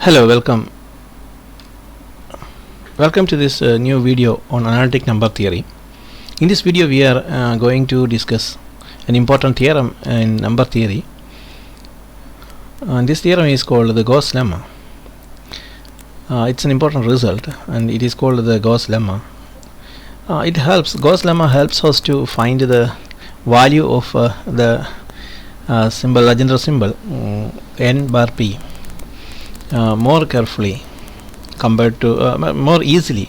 Hello, welcome to this new video on analytic number theory. In this video we are going to discuss an important theorem in number theory, and this theorem is called the Gauss Lemma. It's an important result and it is called the Gauss Lemma. Gauss Lemma helps us to find the value of the Legendre symbol n bar p more carefully compared to more easily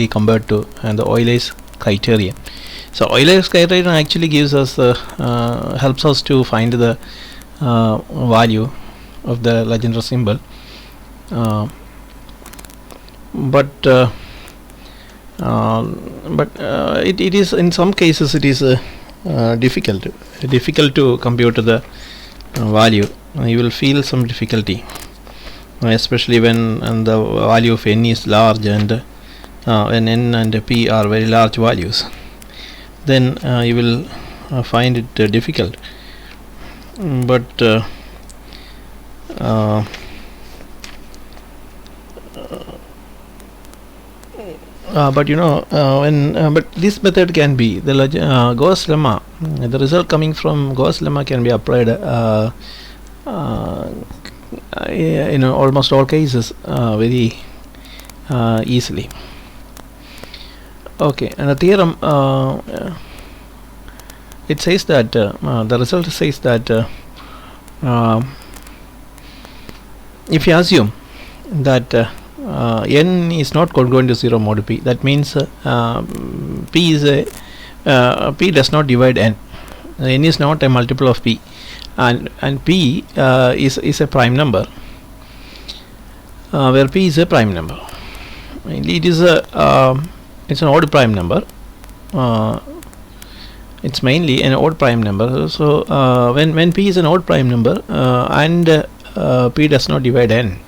compared to the Euler's criterion. So Euler's criterion actually gives us helps us to find the value of the Legendre symbol, but it is in some cases it is difficult to compute the value. You will feel some difficulty, especially when the value of n is large and when n and p are very large values. Then you will find it difficult. But this method can be the Gauss Lemma. The result coming from Gauss Lemma can be applied in almost all cases very easily. Okay, and the theorem it says that the result says that if you assume that n is not congruent to 0 mod p, that means p does not divide n. N is not a multiple of p, and p is a prime number, where p is a prime number. It's an odd prime number. It's mainly an odd prime number. So when p is an odd prime number and p does not divide n,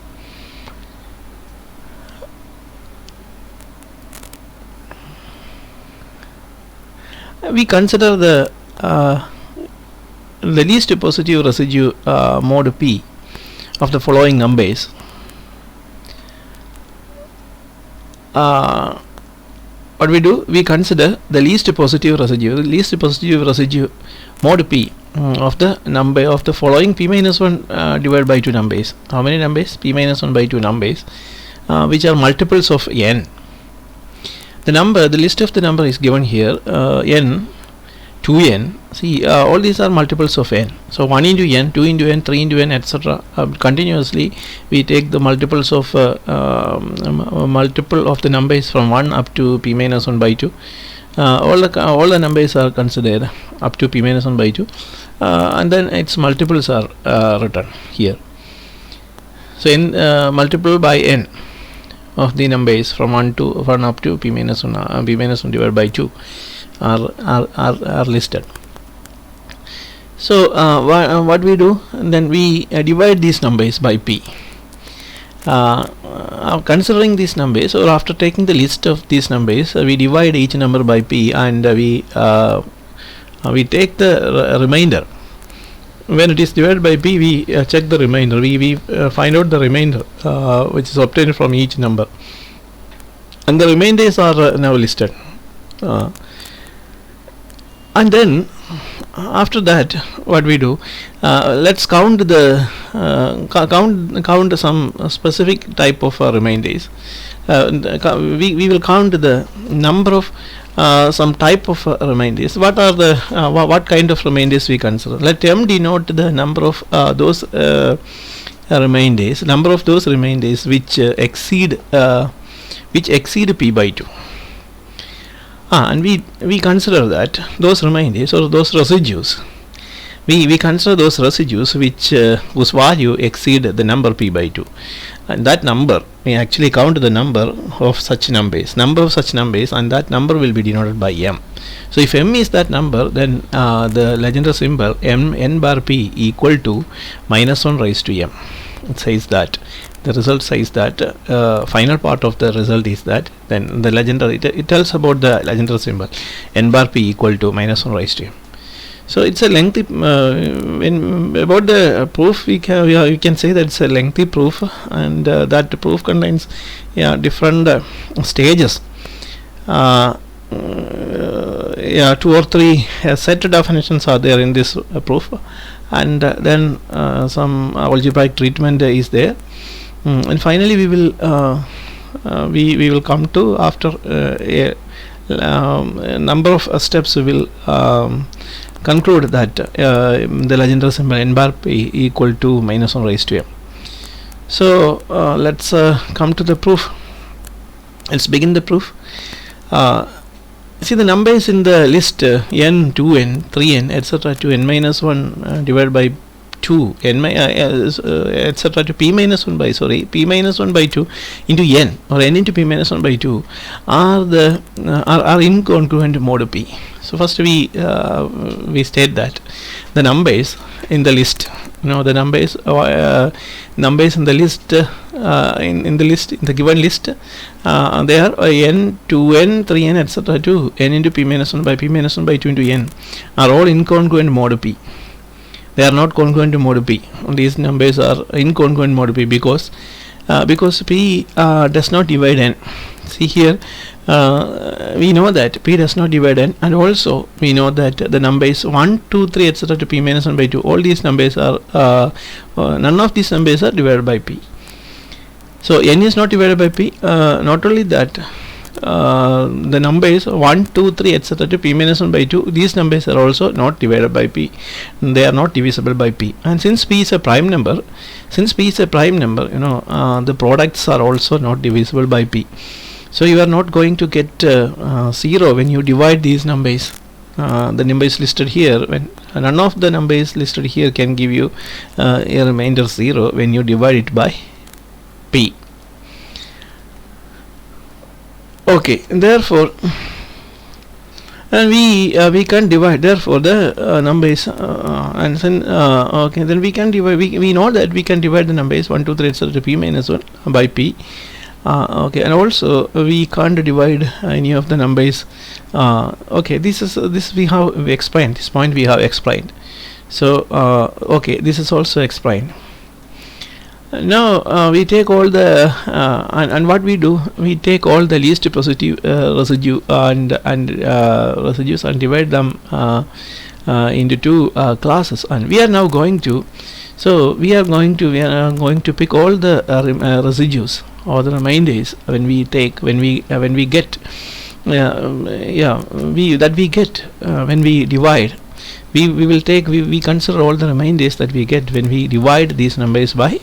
we consider the least positive residue mod p of the following numbers. What we do, we consider the least positive residue mod p of the number of the following p minus 1 divided by 2 numbers. How many numbers? P minus 1 by 2 numbers, which are multiples of n. The list of the number is given here, n, 2n. See, all these are multiples of n. So 1 into n, 2 into n, 3 into n, etc. Continuously we take the multiples of multiple of the numbers from 1 up to p minus 1 by 2. All the numbers are considered up to p minus 1 by 2, and then its multiples are written here. So in multiple by n of the numbers from 1 up to p minus 1 divided by 2 are listed. So what we do, then we divide these numbers by p. Considering these numbers, or after taking the list of these numbers, we divide each number by p, and we take the remainder. When it is divided by p, we check the remainder. We find out the remainder which is obtained from each number, and the remainders are now listed. And then after that, what we do, let's count some specific type of remainders. We will count the number of some type of remainders. What are the what kind of remainders we consider? Let m denote the number of those remainders, which exceed p by 2. And we consider that those remainders or those residues, we consider those residues which whose value exceed the number p by 2, and that number, we actually count the number of such numbers, and that number will be denoted by m. So if m is that number, then the Legendre symbol n bar p equal to minus 1 raised to m. It says that the result says that final part of the result is that then the Legendre, it tells about the Legendre symbol n bar p equal to minus 1 raised to m. So it's a lengthy when about the proof we can say that it's a lengthy proof, and that proof contains different stages. Two or three set definitions are there in this proof, and then some algebraic treatment is there, and finally we will we will come to, after a number of steps, we will conclude that the legendary symbol n bar p equal to -1 raised to m. So let's come to the proof. Let's begin the proof. See the numbers in the list n, 2n, 3n, etc. to n minus 1 divided by 2, n etc. to p minus 1 by p minus 1 by 2 into n, or n into p minus 1 by 2 are the are incongruent mode p. So first we state that the numbers in the list, the numbers in the list in the given list, they are n, 2n, 3n, etc. to n into p minus 1 by p minus 1 by 2 into n are all incongruent mode p. They are not congruent to mode p. These numbers are incongruent mode p because p does not divide n. See here, we know that p does not divide n, and also we know that the numbers 1, 2, 3, etc. to p minus 1 by 2, all these numbers are none of these numbers are divided by p. So n is not divided by p. Not only that, the numbers 1, 2, 3, etc. to p minus 1 by 2, these numbers are also not divided by p. They are not divisible by p. And since p is a prime number, the products are also not divisible by p. So you are not going to get 0 when you divide these numbers. The numbers listed here, when none of the numbers listed here can give you a remainder 0 when you divide it by p. Okay, therefore, and we can divide, therefore the numbers and then okay, then we can divide, we know that we can divide the numbers 1, 2, 3, etc. to p minus 1 by p. Okay, and also we can't divide any of the numbers. Okay, this we have explained, this point we have explained. So okay, this is also explained. Now we take all the and what we do, we take all the least positive residue and residues and divide them into two classes, and we are now going to, so we are going to pick all the residues or the remainders when we get when we divide. We consider all the remainders that we get when we divide these numbers by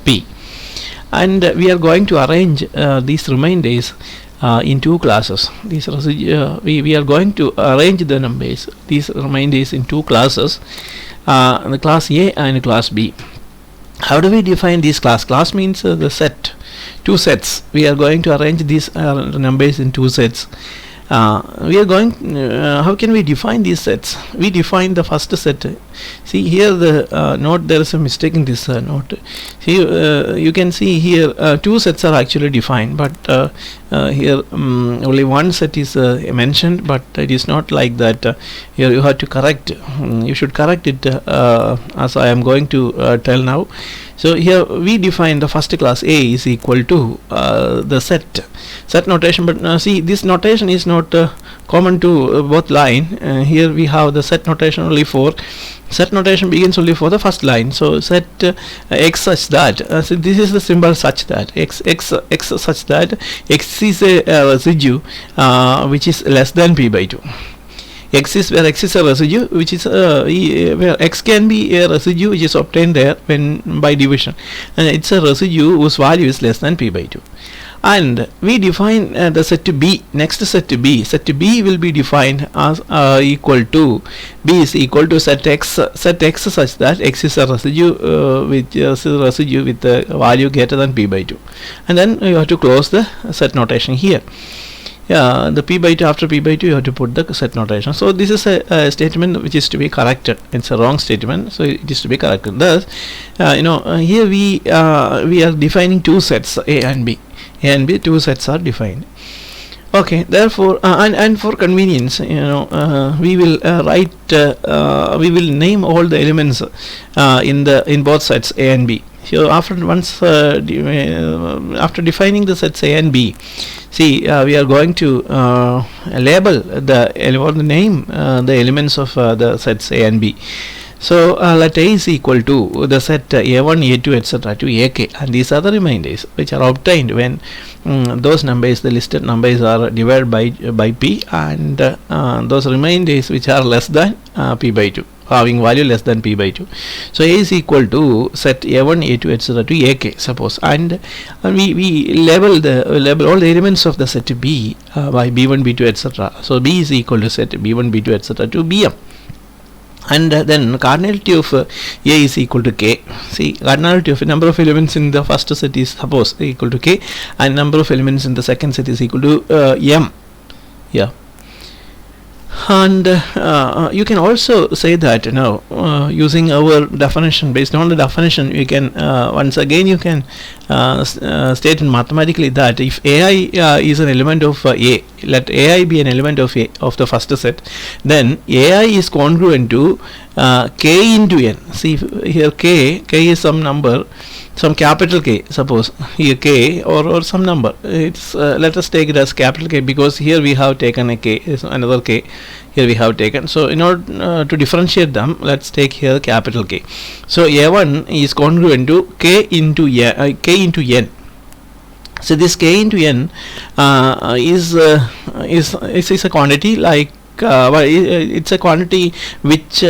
p, and we are going to arrange these remainders in two classes. These we are going to arrange the numbers, these remainders, in two classes, the class A and class B. How do we define these class? Class means the set, two sets. We are going to arrange these numbers in two sets. We are going how can we define these sets? We define the first set. See here the note, there is a mistake in this note. See, you can see here two sets are actually defined, but here only one set is mentioned, but it is not like that. Here you have to correct, you should correct it as I am going to tell now. So here we define the first class A is equal to the set notation, but see, this notation is not common to both line. Here we have the set notation only for, set notation begins only for the first line. So set x such that, so this is the symbol such that x such that x is a residue which is less than p by 2. X is where x is a residue which is where x can be a residue which is obtained there when by division, and it's a residue whose value is less than p by 2. And we define the set B. Next set B will be defined as equal to, B is equal to set x such that x is a residue with the value greater than p by 2, and then you have to close the set notation here. The p by 2, after p by 2 you have to put the set notation. So this is a statement which is to be corrected. It's a wrong statement, so it is to be corrected. Thus here we are defining two sets, A and B. Two sets are defined. Okay, therefore, and for convenience, we will we will name all the elements in both sets A and B. So after defining the sets A and B, see, we are going to label or name the elements of the sets A and B. So let A is equal to the set A1, A2, etc. to AK, and these are the remainders which are obtained when those numbers, the listed numbers, are divided by P, and those remainders which are less than P by 2, having value less than P by 2. So A is equal to set A1, A2, etc. to AK, suppose, and we label all the elements of the set B by B1, B2, etc. So B is equal to set B1, B2, etc. to Bm. And then cardinality of A is equal to K. See, cardinality of a number of elements in the first set is suppose equal to K, and number of elements in the second set is equal to M. Yeah. And you can also say that using our definition, based on the definition, you can once again you can state mathematically that if AI is an element of A, let AI be an element of A of the first set, then AI is congruent to K into N. See here, K is some number, some capital K, suppose here K, or some number. It's let us take it as capital K, because here we have taken a K, is another K here we have taken. So in order to differentiate them, let's take here capital K. So A1 is congruent to K into N. So this K into N is a quantity like it's a quantity which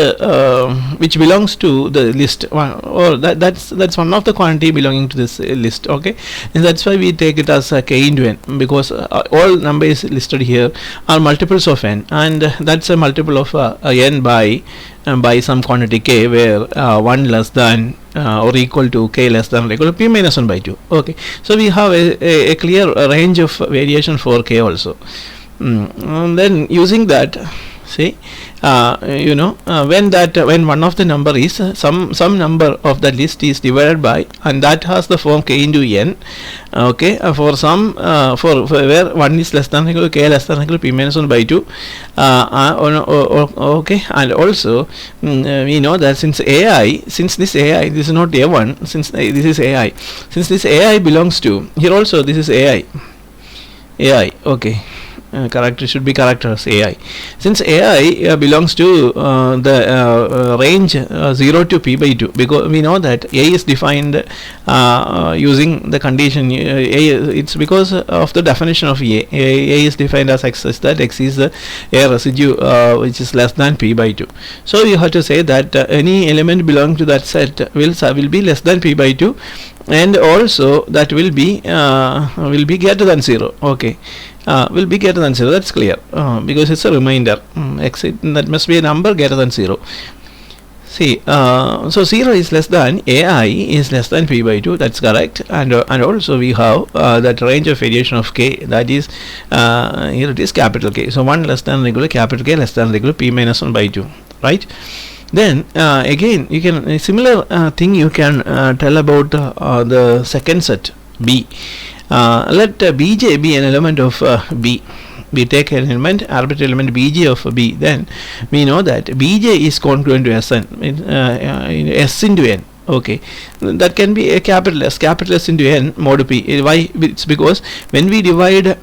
belongs to the list, or that's one of the quantity belonging to this list. Okay, and that's why we take it as K into N, because all numbers listed here are multiples of N, and that's a multiple of N by some quantity K, where 1 less than or equal to K less than or equal to P minus 1 by 2. Okay, so we have a clear range of variation for K also. And then using that, see, when one of the number is some number of the list is divided by, and that has the form K into N. Okay, for some for where 1 is less than or equal to K less than or equal to P minus 1 by 2. Okay, and also we know that since this AI, this is not A1, since this is AI, since this AI belongs to, here also this is AI. Okay. Character should be character as AI. Since AI belongs to the range 0 to P by 2, because we know that A is defined using the condition it's because of the definition of A. A is defined as X, such that X is a residue which is less than P by 2. So you have to say that any element belonging to that set will be less than P by 2, and also that will be greater than 0. Okay, will be greater than 0, that's clear, because it's a remainder. X, that must be a number greater than 0. See, so 0 is less than, AI is less than P by 2, that's correct, and also we have that range of variation of K, that is here it is capital K. So 1 less than or equal to capital K less than or equal to P minus 1 by 2, right? Then again, you can a similar thing you can tell about the second set B. Let Bj be an element of B. We take an element, arbitrary element Bj of B. Then we know that Bj is congruent to Sn, S into N. Okay, that can be a capital S into N mod P. Why? It's because when we divide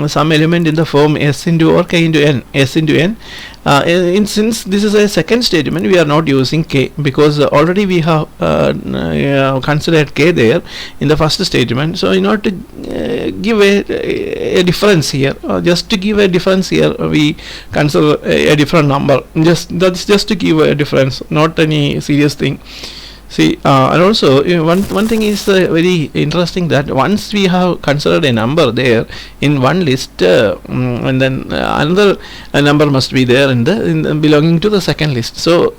some element in the form S into or K into N, S into N, since this is a second statement, we are not using K, because already we have considered K there in the first statement. So in order to give a difference here, just to give a difference here, we consider a different number. That's just to give a difference, not any serious thing. See, and also one thing is very interesting, that once we have considered a number there in one list, and then another number must be there in the belonging to the second list. So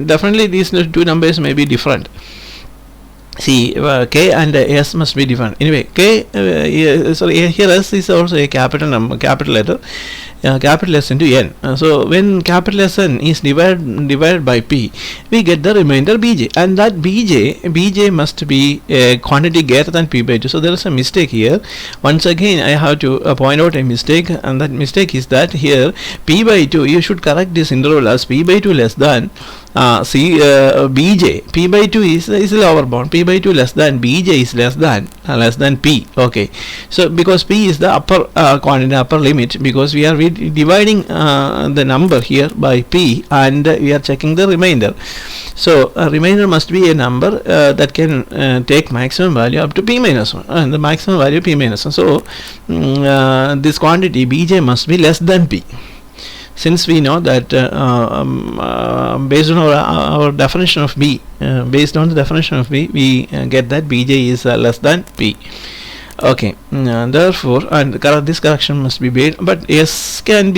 definitely these two numbers may be different. See, K and S must be different. Anyway, K, sorry, here S is also a capital number, capital letter. capital S into n. So when capital Sn is divided by p, we get the remainder bj, and that bj must be a quantity greater than p by 2. So there is a mistake here. Once again I have to point out a mistake, and that mistake is that here p by 2, you should correct this interval as p by 2 less than bj. P by 2 is lower bound, p by 2 less than bj is less than p. Okay, so because p is the upper quantity, upper limit, because we are dividing the number here by p, and we are checking the remainder. So remainder must be a number that can take maximum value up to p minus 1, and the maximum value p minus 1. So this quantity bj must be less than p. Since we know that based on our definition of b, based on the definition of b, we get that bj is less than p. Okay, therefore, and this correction must be made, but s can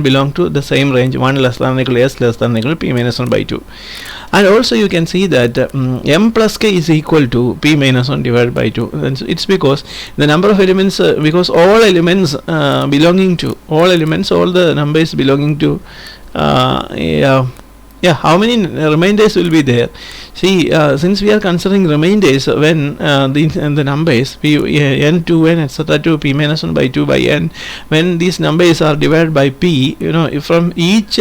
belong to the same range, 1 less than or equal to s less than or equal to p minus 1 by 2. And also you can see that m plus k is equal to p minus 1 divided by 2. And so it's because the number of elements, because all elements belonging to, all the numbers belonging to how many remainders will be there? See, since we are considering remainders when the numbers n to n etc. to p minus 1 by 2 by n, when these numbers are divided by p, each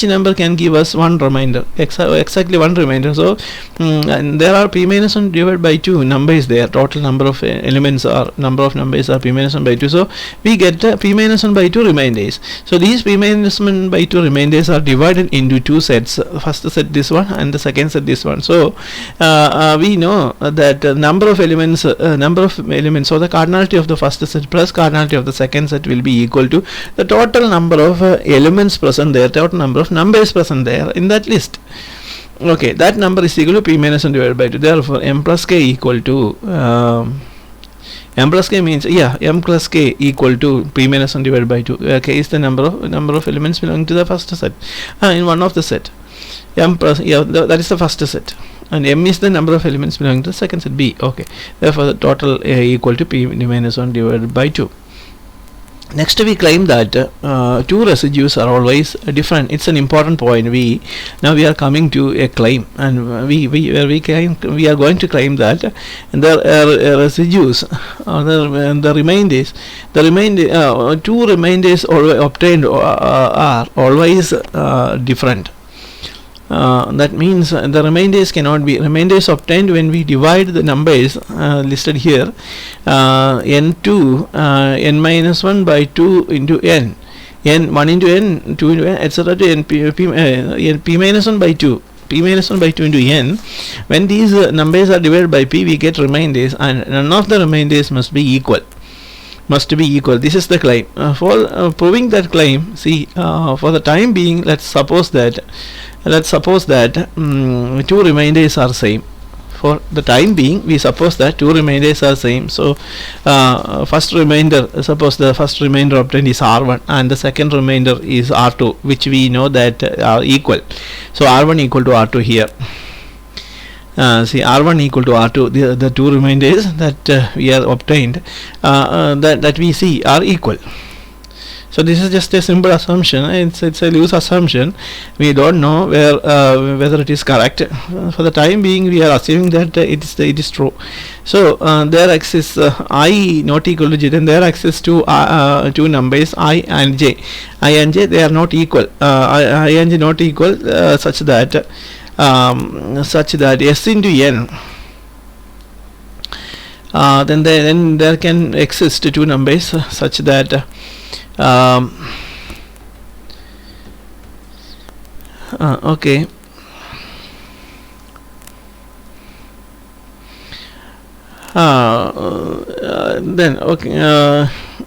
number can give us one remainder, exactly one remainder. So and there are p minus 1 divided by 2 numbers there. Total number of elements are numbers are p minus 1 by 2. So we get p minus 1 by 2 remainders. So these p minus 1 by 2 remainders are divided into two sets. First set this one, and the second set this one. So we know that number of elements, so the cardinality of the first set plus cardinality of the second set will be equal to the total number of elements present there, total number of numbers present there in that list. Okay, that number is equal to p minus 1 divided by 2. Therefore m plus k equal to m plus k means m plus k equal to p minus 1 divided by 2. K is the number of elements belonging to the first set in one of the set. M plus that is the first set, and m is the number of elements belonging to the second set b. Okay, therefore the total equal to p minus 1 divided by 2. Next we claim that two residues are always different. It's an important point. Now we are coming to a claim, and we are going to claim that the residues or the remainders, two remainders obtained are always different. That means the remainders cannot be obtained when we divide the numbers listed here, n2 n minus 1 by 2 into n 1 into n, 2 into n, etc. to n p minus 1 by 2. P minus 1 by 2 into n. When these numbers are divided by p, we get remainders, and none of the remainders must be equal. This is the claim. For proving that claim, see, for the time being, let's suppose that two remainders are same. For the time being, we suppose that two remainders are same. So first remainder, suppose the first remainder obtained is r1 and the second remainder is r2, which we know that are equal. So r1 equal to r2 here. See, r1 equal to r2, the two remainders that we are obtained, that we see are equal. So this is just a simple assumption. It's a loose assumption. We don't know whether it is correct. For the time being, we are assuming that it is true. So there exists I not equal to j. Then there exists two numbers I and j. They are not equal. I and j not equal such that s into n. Then there can exist two numbers such that okay. Then okay,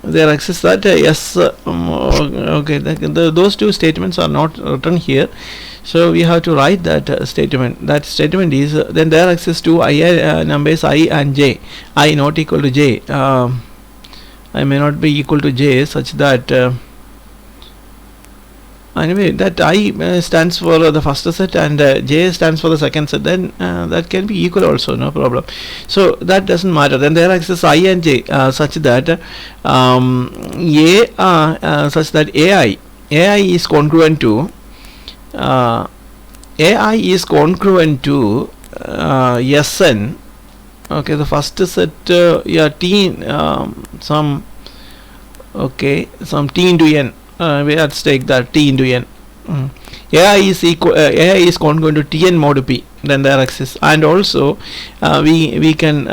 there exists that yes. Okay, those two statements are not written here, so we have to write that statement. That statement is then there exists two numbers I and j. I not equal to j. I may not be equal to j, such that Anyway, that I stands for the first set and j stands for the second set, then that can be equal also, no problem. So that doesn't matter. Then there exists I and j such that such that ai is congruent to ai is congruent to Sn. Okay, the first set yeah, t some okay, some t into n. Let's take that t into n. AI is equal. AI is congruent to Tn mod p. Then there exists, and also we can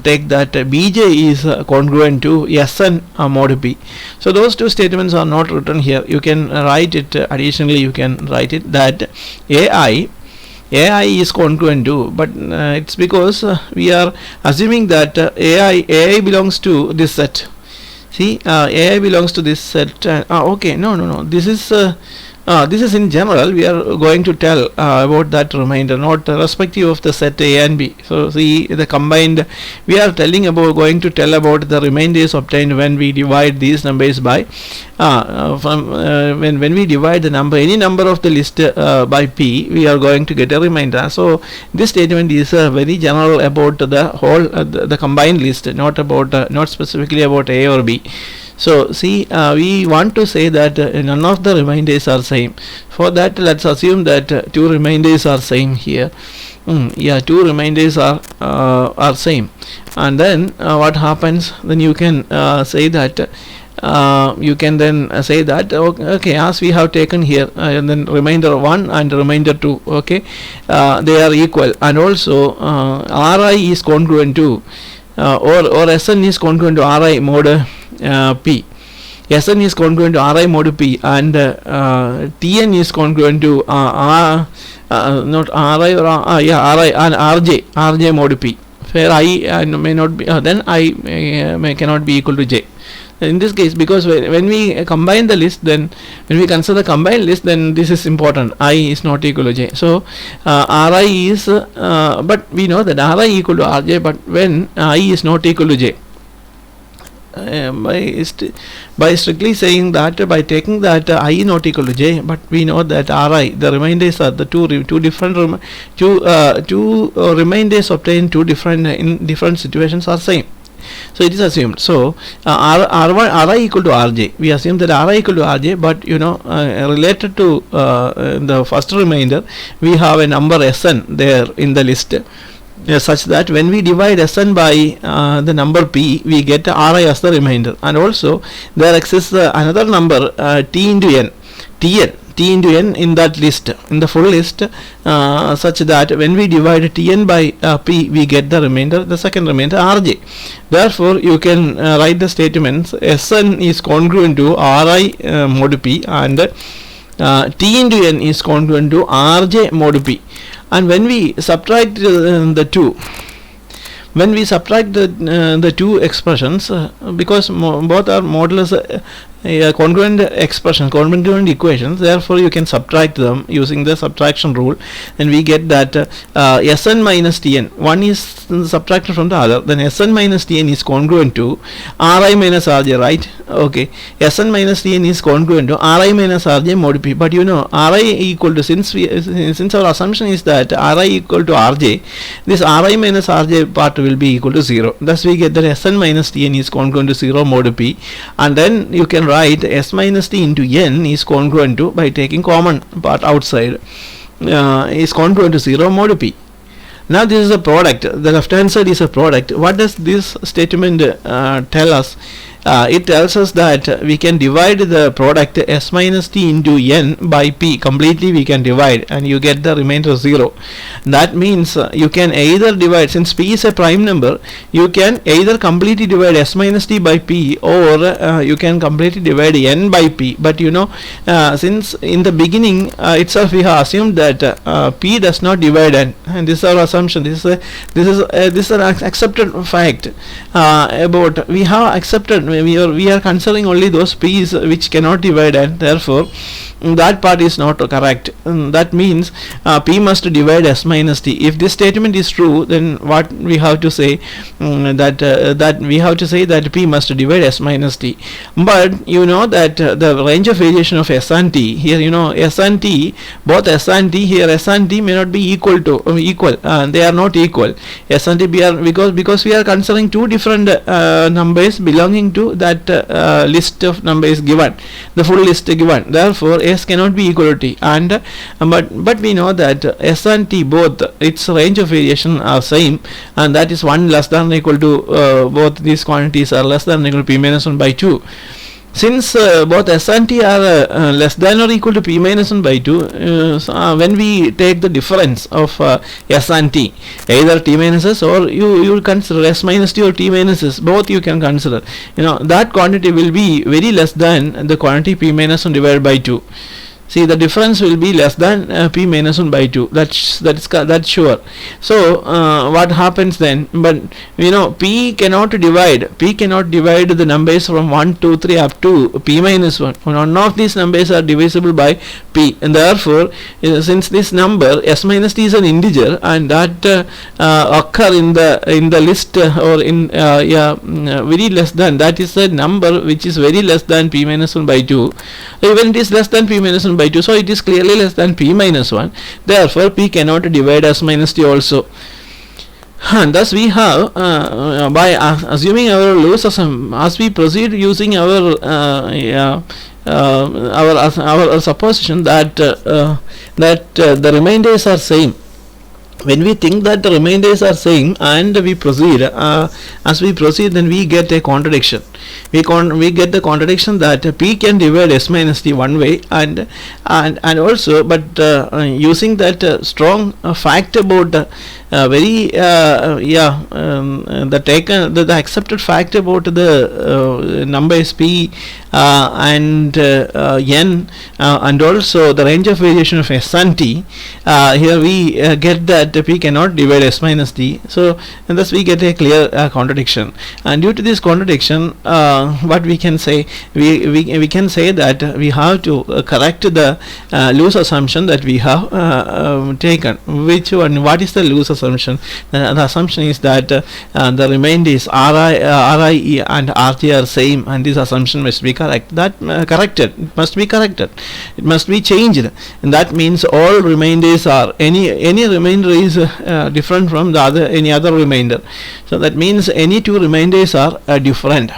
take that Bj is congruent to Sn mod p. So those two statements are not written here. You can write it additionally. You can write it that AI is congruent to, but it's because we are assuming that AI belongs to this set. See, AI belongs to this set. Okay, no. This is in general. We are going to tell about that remainder, not irrespective of the set A and B. So, see, the combined. We are going to tell about the remainders obtained when we divide these numbers by when we divide the number, any number of the list by p, we are going to get a remainder. So this statement is very general about the whole the combined list, not about not specifically about A or B. So see, we want to say that none of the remainders are same. For that, let's assume that two remainders are same here. Yeah, two remainders are same, and then what happens? Then you can say that okay, as we have taken here, and then remainder 1 and remainder 2, okay, they are equal, and also Ri is congruent to or Sn is congruent to Ri mod p. Sn is congruent to Ri mod p, and Tn is congruent to not Ri or Ri and Rj mod p, where I may not be then I cannot be equal to j. In this case, because when we combine the list, then when we consider the combined list, then this is important. I is not equal to j. So Ri is but we know that Ri equal to Rj, but when I is not equal to j, by strictly saying that, by taking that I not equal to j, but we know that Ri, the remainders are the two different remainders obtained in different situations are same. So it is assumed. So Ri equal to Rj. We assume that Ri equal to Rj, but related to the first remainder, we have a number Sn there in the list, such that when we divide Sn by the number p, we get Ri as the remainder, and also there exists another number t into n, t into n in that list, in the full list, such that when we divide Tn by p, we get the remainder, the second remainder Rj. Therefore, you can write the statements Sn is congruent to Ri mod p, and t into n is congruent to Rj mod p. And when we subtract the two, the two expressions, because both are modulus congruent expressions, congruent equations, therefore you can subtract them using the subtraction rule, and we get that Sn minus Tn, one is subtracted from the other, then Sn minus Tn is congruent to Ri minus Rj, right? Okay, Sn minus Tn is congruent to Ri minus Rj mod p, but Ri equal to, since our assumption is that Ri equal to Rj, this Ri minus Rj part will be equal to 0. Thus we get that Sn minus Tn is congruent to 0 mod p, and then you can write S minus T into n is congruent to, by taking common part outside, is congruent to 0 mod p. Now this is a product. The left hand side is a product. What does this statement tell us? It tells us that we can divide the product S minus T into n by p completely. We can divide, and you get the remainder 0. That means you can either divide, since p is a prime number, you can either completely divide S minus T by p, or you can completely divide n by p. But since in the beginning itself we have assumed that p does not divide n, and this is our assumption. This is an accepted fact about we have accepted. We are considering only those p's which cannot divide, and therefore that part is not correct. That means p must divide s minus t. If this statement is true, then what we have to say, that we have to say that p must divide s minus t. But you know that the range of variation of s and t here, s and t, both s and t here, s and t may not be equal to they are not equal. S and t are because we are considering two different numbers belonging to that list of numbers given, the full list given. Therefore s cannot be equal to t, and but we know that s and t both its range of variation are same, and that is 1 less than or equal to both these quantities are less than or equal to p minus 1 by 2. Since both s and t are less than or equal to p minus 1 by 2, when we take the difference of s and t, either t minus s, or you consider s minus t or t minus s, both you can consider, that quantity will be very less than the quantity p minus 1 divided by 2. See, the difference will be less than p minus 1 by 2. That's sure. So what happens then? But p cannot divide the numbers from 1, 2, 3 up to p minus 1. None of these numbers are divisible by p, and therefore since this number s minus t is an integer, and that occur in the list or in very less than, that is a number which is very less than p minus 1 by 2. Even it is less than p minus 1 by 2, so it is clearly less than p minus 1. Therefore p cannot divide s minus t also. And thus we have by assuming our loose assumption, as we proceed using our supposition that the remainders are same. When we think that the remainders are same and we proceed, as we proceed, then we get a contradiction. We get the contradiction that p can divide s minus t one way, and also, but using that strong fact about the accepted fact about the numbers p and n, and also the range of variation of s and t, here we get that p cannot divide s minus t. So and thus we get a clear contradiction, and due to this contradiction, what we can say, we can say that we have to correct the loose assumption that we have taken. Which one? What is the loose assumption? The assumption is that the remainders ri and rt are same, and this assumption must be correct. That corrected. It must be corrected. It must be changed, and that means all remainders are any remainder is different from the any other remainder. So that means any two remainders are different.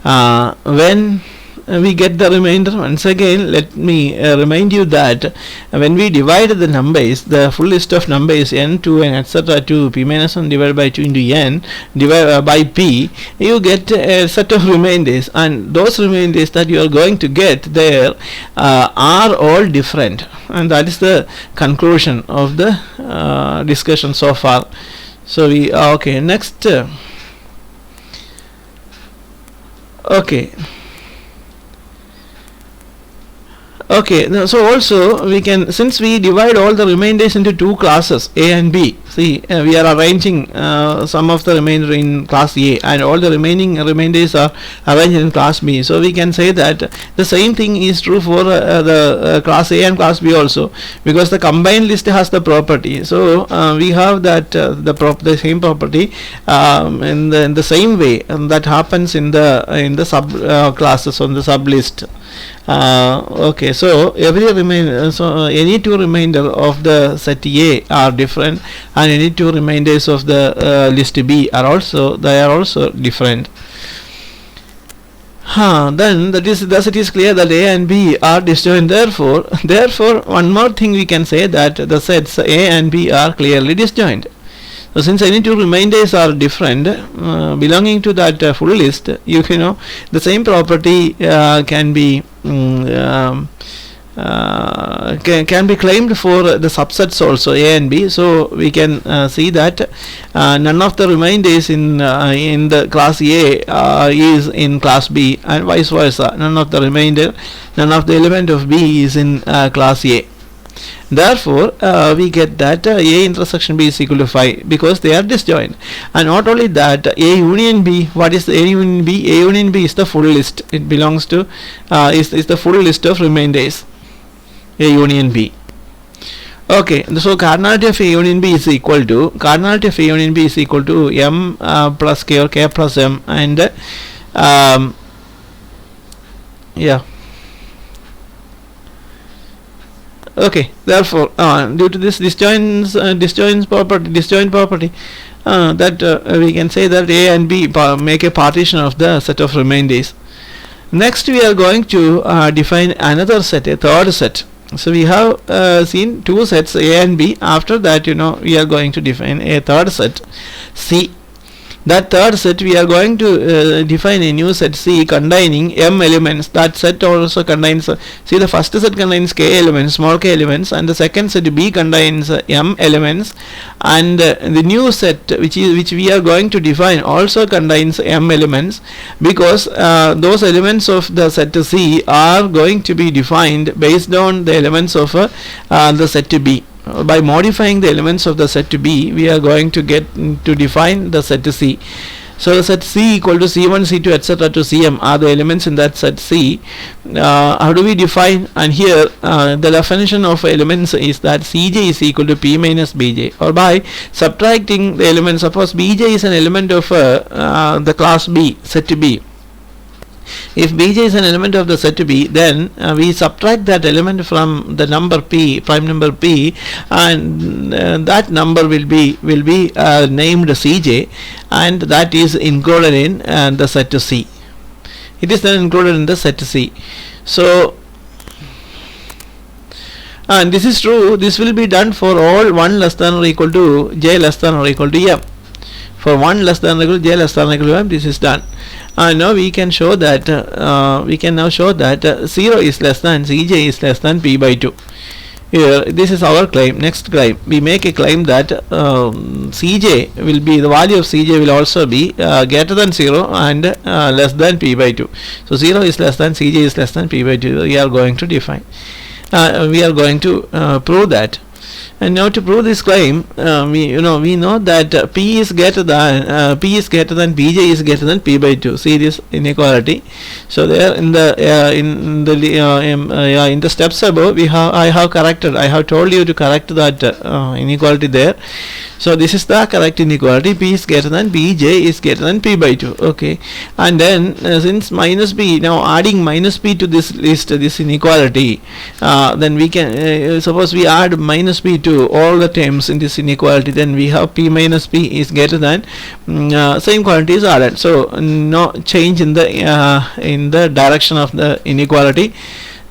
When we get the remainder, once again let me remind you that when we divide the numbers, the full list of numbers n to n etc. to p minus 1 divided by 2 into n divided by p, you get a set of remainders, and those remainders that you are going to get there are all different, and that is the conclusion of the discussion so far. So we okay, next okay, so also we can, since we divide all the remainders into two classes A and B, see we are arranging some of the remainder in class A and all the remaining remainders are arranged in class B. So we can say that the same thing is true for the class A and class B also, because the combined list has the property. So we have that the same property in the same way, and that happens in the sub classes on the sub list. Okay, so any two remainder of the set A are different, and any two remainders of the list B are also different. Then thus it is clear that A and B are disjoint. Therefore one more thing we can say, that the sets A and B are clearly disjoint. So since any two remainders are different belonging to that full list, you know the same property can be claimed for the subsets also A and B. So we can see that none of the remainders in the class A is in class B, and vice versa. None of the element of B is in class A. Therefore we get that A intersection B is equal to 5 because they are disjoint. And not only that, A union B, what is A union B? A union B is the full list. It belongs to is the full list of remainders. A union B. Okay, so cardinality of A union B is equal to M plus K or K plus M, and yeah. Okay, therefore due to this disjoint property, that we can say that A and B make a partition of the set of remainders. Next we are going to define another set, a third set. So we have seen two sets A and B. After that, we are going to define a third set C. That third set we are going to define a new set C containing M elements. That set also contains, see, the first set contains K elements, small k elements, and the second set B contains M elements, and the new set which we are going to define also contains M elements, because those elements of the set C are going to be defined based on the elements of the set B. By modifying the elements of the set B, we are going to get to define the set C. So the set C equal to C1, C2, etc. to Cm are the elements in that set C. How do we define? And here the definition of elements is that Cj is equal to P minus Bj, or by subtracting the elements. Suppose Bj is an element of the class B, set B. If Bj is an element of the set B, then we subtract that element from the number P, prime number P, and that number will be named Cj, and that is included in the set C. It is then included in the set C. So, and this is true, this will be done for all 1 less than or equal to j less than or equal to m. For 1 less than or equal to j less than or equal to m, this is done. Now we can show that 0 is less than Cj is less than P by 2. Here, this is our claim. Next claim, we make a claim that Cj will be, the value of Cj will also be greater than 0 and less than P by 2. So 0 is less than Cj is less than P by 2. We are going to define. We are going to prove that. And now to prove this claim, we know that P is greater than Pj is greater than P by 2. See this inequality. So there in the steps above, I have told you to correct that inequality there. So this is the correct inequality. P is greater than Pj is greater than P by 2. Okay, and then since minus P, now adding minus P to this list, this inequality, then we can suppose we add minus P to all the terms in this inequality, then we have P minus P is greater than same quantity is added. So no change in the direction of the inequality.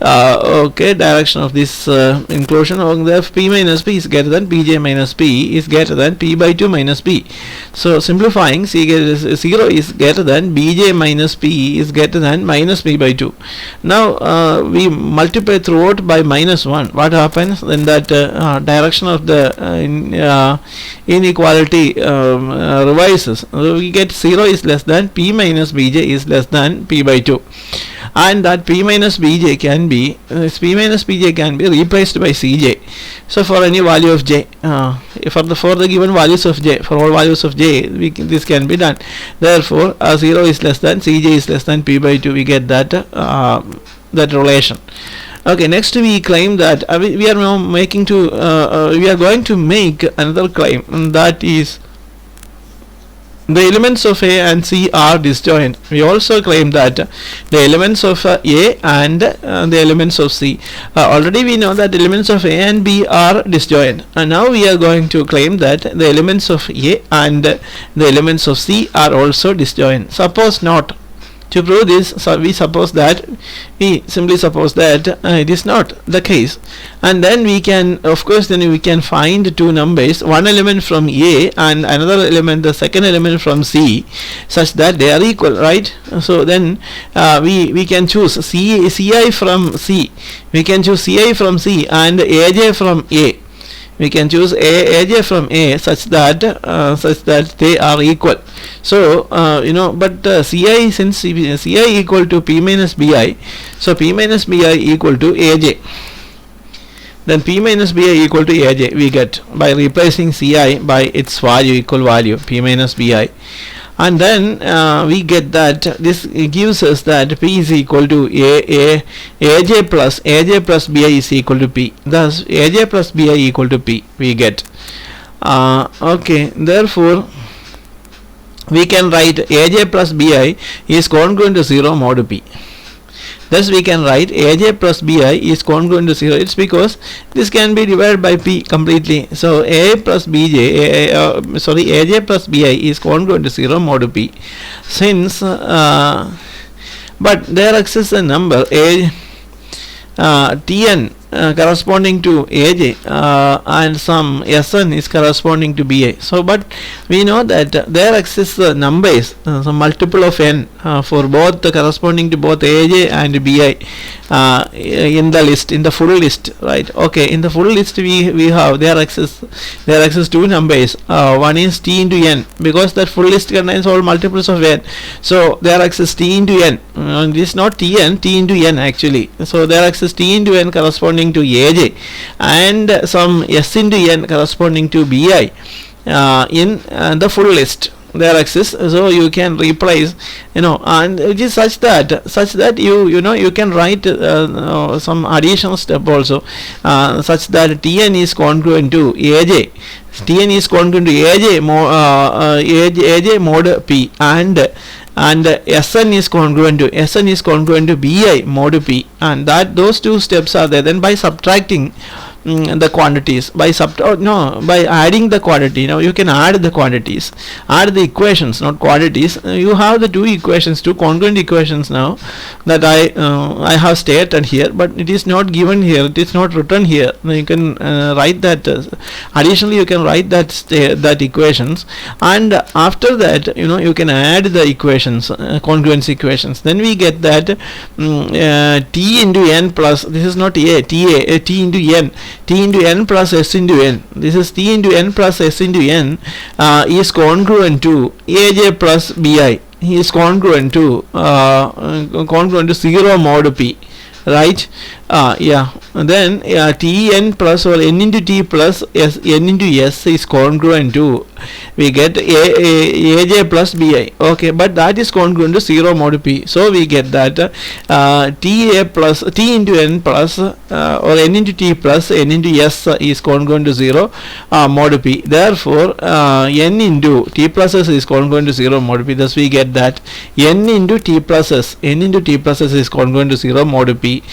Okay, direction of this inclusion of the P minus P is greater than Pj minus P is greater than P by 2 minus P. So simplifying, 0 is greater than Bj minus P is greater than minus P by 2. Now we multiply throughout by minus 1. What happens? Then that direction of the inequality revises. So we get 0 is less than P minus Bj is less than P by 2. And that P minus Bj can be replaced by Cj. So for any value of j, for the given values of j, for all values of j, this can be done. Therefore 0 is less than Cj is less than P by 2. We get that relation. Okay, next we claim that we are now making to we are going to make another claim, and that is the elements of A and C are disjoint. We also claim that the elements of A and the elements of C. Already we know that elements of A and B are disjoint, and now we are going to claim that the elements of A and the elements of C are also disjoint. Suppose not. To prove this, we simply suppose that it is not the case, and then we can find two numbers, one element from A and another element, the second element from C, such that they are equal, right? So then we can choose Ci from C, we can choose Ci from C and Aj from A. We can choose Aj from A such that they are equal. So but Ci, since Ci equal to P minus Bi, so P minus Bi equal to Aj. then P minus Bi equal to Aj we get by replacing Ci by its value, equal value, P minus Bi. And then we get that this gives us that P is equal to Aj plus Bi is equal to P. Thus Aj plus Bi equal to P we get. Okay, therefore we can write Aj plus Bi is congruent to 0 mod P. Thus we can write Aj plus Bi is congruent to 0. It's because this can be divided by P completely. So Aj plus Aj plus Bi is congruent to 0 mod P. Since but there exists a number Tn corresponding to Aj and some Sn is corresponding to Bi. So but we know that there exists numbers, some multiple of n for both corresponding to both Aj and Bi in the list, in the full list, right? Okay, in the full list we have there exists two numbers. One is T into n, because that full list contains all multiples of n. So there exists T into n. This is not Tn, T into n actually. So there exists T into n corresponding to Aj and some S into n corresponding to Bi in the full list there exists. So you can replace, and it is such that you can write some additional step also, such that Tn is congruent to Aj. Tn is congruent to Aj mod P and Sn is congruent to Bi mod P, and that those two steps are there. Then by subtracting the quantities, by adding the quantity, you can add the quantities, add the equations, not quantities. You have the two equations, two congruent equations now that I have stated here, but it is not given here, it is not written here. You can write that additionally you can write that equations, and after that you can add the equations, congruence equations. Then we get that T into n plus, this is not T into n, T into n plus S into n. This is T into n plus S into n is congruent to Aj plus Bi. He is congruent to 0 mod P, right? And then Tn plus or n into T plus n into S is congruent to, we get Aj plus Bi. Okay, but that is congruent to 0 mod P. So we get that T into n plus or n into T plus n into S is congruent to 0 mod P. Therefore n into T plus S is congruent to 0 mod P. Thus we get that n into T plus S is congruent to 0 mod P.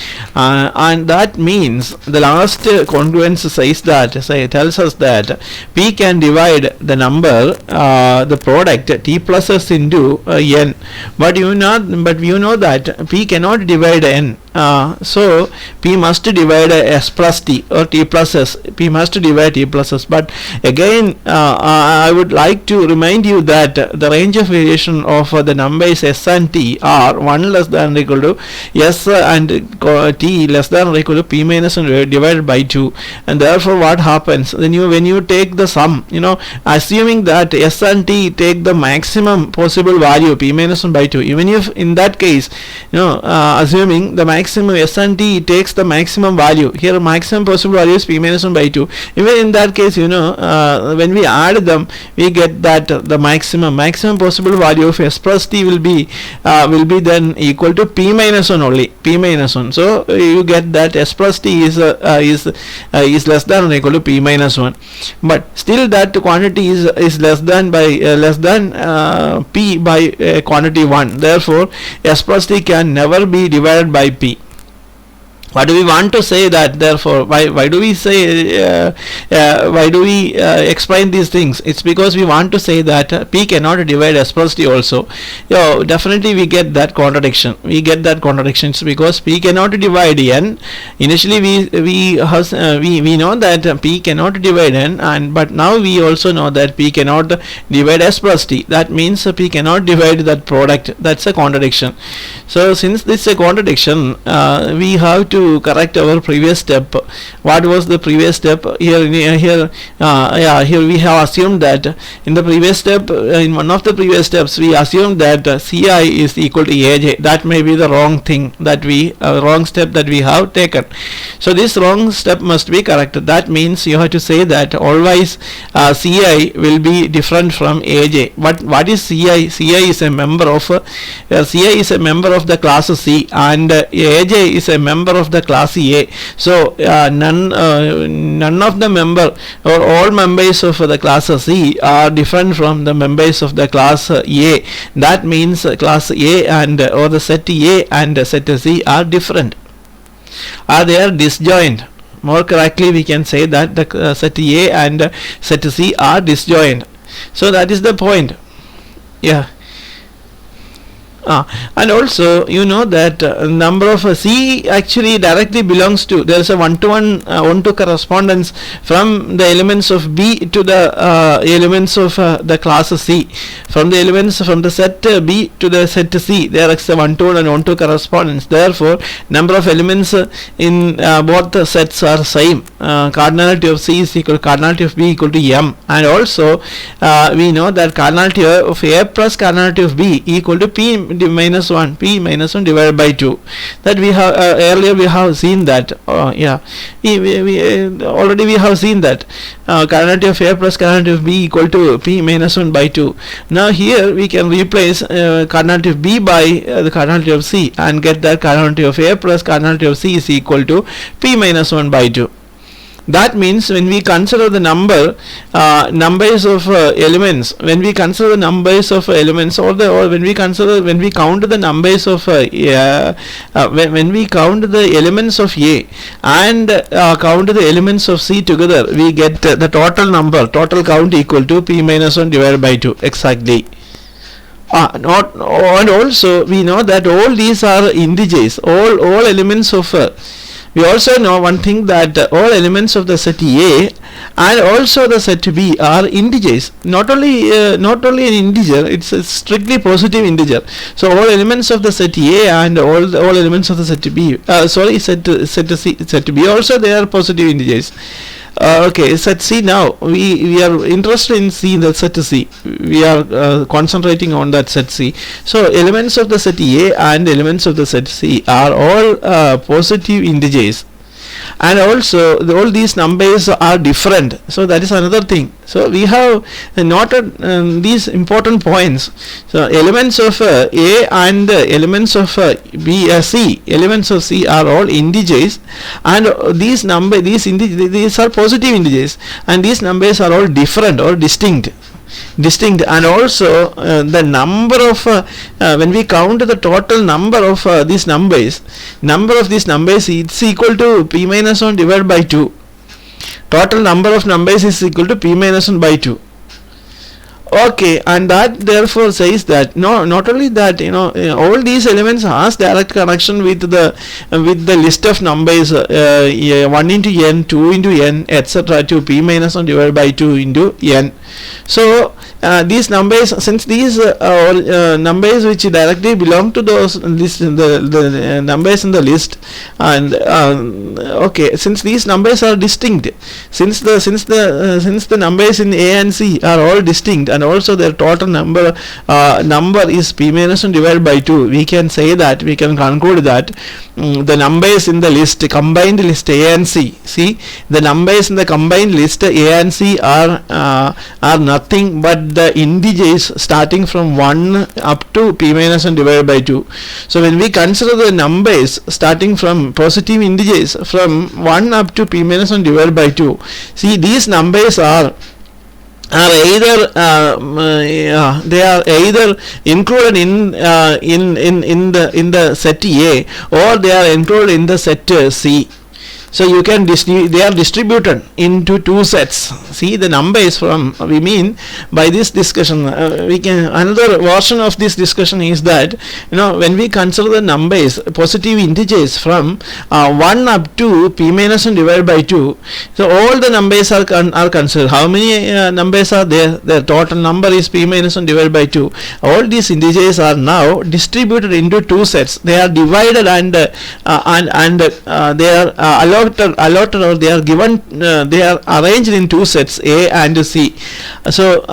And that means the last congruence says that, tells us that P can divide the number, the product T plus S into n, but you know that P cannot divide n. So P must divide S plus T or T plus S. P must divide T plus S. But again, I would like to remind you that the range of variation of the numbers S and T are 1 less than or equal to S and T less than or equal to P minus 1 divided by 2. And therefore what happens when you take the sum, assuming that S and T take the maximum possible value P minus 1 by 2, even if in that case, assuming the maximum S and T takes the maximum value, here maximum possible value is P minus 1 by 2, even in that case, when we add them, we get that the maximum possible value of S plus T will be then equal to P minus 1 only, P minus 1. So you get that S plus T is less than or equal to P minus 1, but still that quantity is less than P by quantity 1. Therefore S plus T can never be divided by P. What do we want to say that? Therefore, why do we say why do we explain these things? It's because we want to say that P cannot divide S plus T also. Definitely we get that contradiction. It's because P cannot divide n. Initially we know that P cannot divide n, but now we also know that P cannot divide S plus T. That means P cannot divide that product. That's a contradiction. So since this is a contradiction, we have to to correct our previous step. What was the previous step? Here we have assumed that in the previous step, in one of the previous steps, we assumed that Ci is equal to Aj. That may be the wrong thing that wrong step that we have taken. So this wrong step must be corrected. That means you have to say that always Ci will be different from Aj. What is Ci? Ci is a member of the class C, and Aj is a member of the class A. So none of the member or all members of the class C are different from the members of the class A. That means class A and or the set A and set C are different. They are disjoint. More correctly, we can say that the set A and set C are disjoint. So that is the point. Yeah. And also you know that number of C actually directly belongs to, there is a one-to correspondence from the elements of B to the elements of the class C. From the elements from the set B to the set C, there is a one-to-one and one-to correspondence. Therefore number of elements in both the sets are same. Cardinality of C is equal to cardinality of B equal to M. And also we know that cardinality of A plus cardinality of B equal to P minus 1 divided by 2. That we have earlier we have seen that. We already have seen that cardinality of A plus cardinality of B equal to P minus 1 by 2. Now here we can replace cardinality of B by the cardinality of C and get that cardinality of A plus cardinality of C is equal to P minus 1 by 2. That means when we consider the numbers of elements, when we consider the numbers of elements, when we count the numbers of when we count the elements of A and count the elements of C together, we get the total count equal to P minus 1 divided by 2 exactly. And also we know that all these are integers. All elements of we also know one thing, that all elements of the set A and also the set B are integers. Not only an integer, it's a strictly positive integer. So all elements of the set A and all elements of the set B, set B also, they are positive integers. Okay, set C. Now we are interested in C, the set C. We are concentrating on that set C. So elements of the set A and elements of the set C are all positive integers, and also all these numbers are different. So that is another thing. So we have noted these important points. So elements of A and elements of C, elements of C are all integers, and these are positive integers, and these numbers are all different or distinct. And also the number of when we count the total number of these numbers, it's equal to P minus 1 divided by 2. Total number of numbers is equal to P minus 1 by 2. Okay, and that therefore says that not only that, all these elements has direct connection with the list of numbers 1 into n, 2 into n, etc. to P minus 1 divided by 2 into n. So these numbers, since these numbers which directly belong to those list, the numbers in the list, and okay, since these numbers are distinct, since the numbers in A and C are all distinct, and also their total number is P minus 1 divided by 2, we can conclude that the numbers in the list, combined list A and C, the numbers in the combined list A and C are nothing but the integers starting from 1 up to P minus 1 divided by 2. So when we consider the numbers starting from positive integers from 1 up to P minus 1 divided by 2, see, these numbers are either they are either included in the set A, or they are included in the set C. So you can they are distributed into two sets. See, the number is from, we mean by this discussion, we can, another version of this discussion is that, when we consider the numbers, positive integers from 1 up to p minus 1 divided by 2, so all the numbers are considered. How many numbers are there? The total number is p minus 1 divided by 2. All these integers are now distributed into two sets. They are divided and they are allotted, or they are given, they are arranged in two sets, A and C. So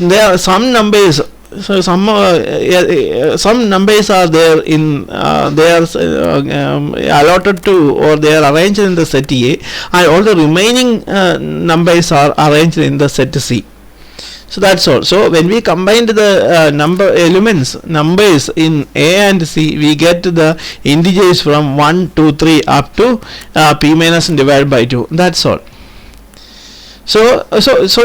there are some numbers. So some numbers are there in they are allotted to, or they are arranged in the set A, and all the remaining numbers are arranged in the set C. So that's all. So when we combine the numbers in A and C, we get the integers from 1, 2, 3 up to p minus divided by 2. That's all. So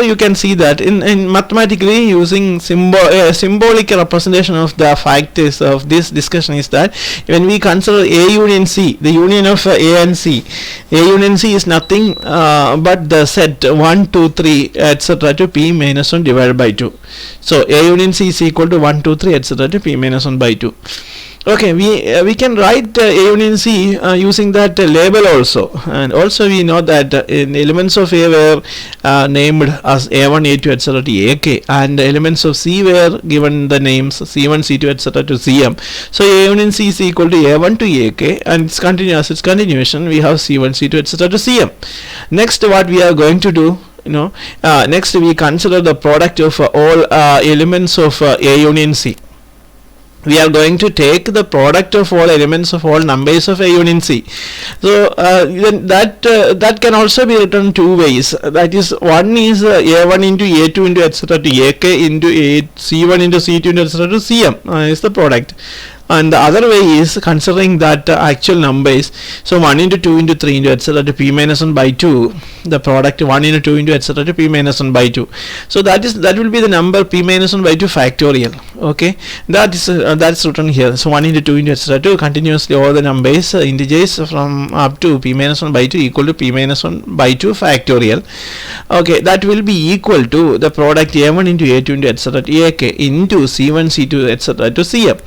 you can see that in mathematically, using symbolic representation of the factors of this discussion is that when we consider A union C, the union of A and C, A union C is nothing but the set 1, 2, 3 etc. to p minus 1 divided by 2. So A union C is equal to 1, 2, 3 etc. to p minus 1 by 2. Okay, we can write A union C using that label also, and also we know that in elements of A were named as A1, A2 etc. to AK, and elements of C were given the names C1, C2 etc. to CM. So A union C is equal to A1 to AK, and its continuation we have C1, C2 etc. to CM. Next, what we are going to do, next we consider the product of all elements of A union C. We are going to take the product of all elements of all numbers of A union C. So then that can also be written two ways. That is, one is A1 into A2 into etc. to AK into C1 into C2 into etc. to CM is the product. And the other way is considering that actual numbers. So 1 into 2 into 3 into etc. to p minus 1 by 2, the product 1 into 2 into etc. to p minus 1 by 2. So that will be the number p minus 1 by 2 factorial. Okay, that's written here. So 1 into 2 into etc. to continuously all the numbers integers from up to p minus 1 by 2 equal to p minus 1 by 2 factorial. Okay, that will be equal to the product A1 into A2 into etc. to AK into C1, C2 etc. to CM.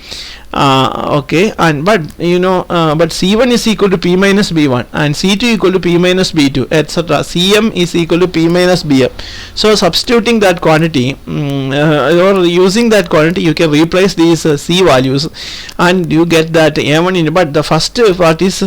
Okay, and but C1 is equal to p minus b1 and C2 equal to p minus b2 etc. CM is equal to p minus bm. So substituting that quantity or using that quantity, you can replace these C values and you get that A1 in, but the first part is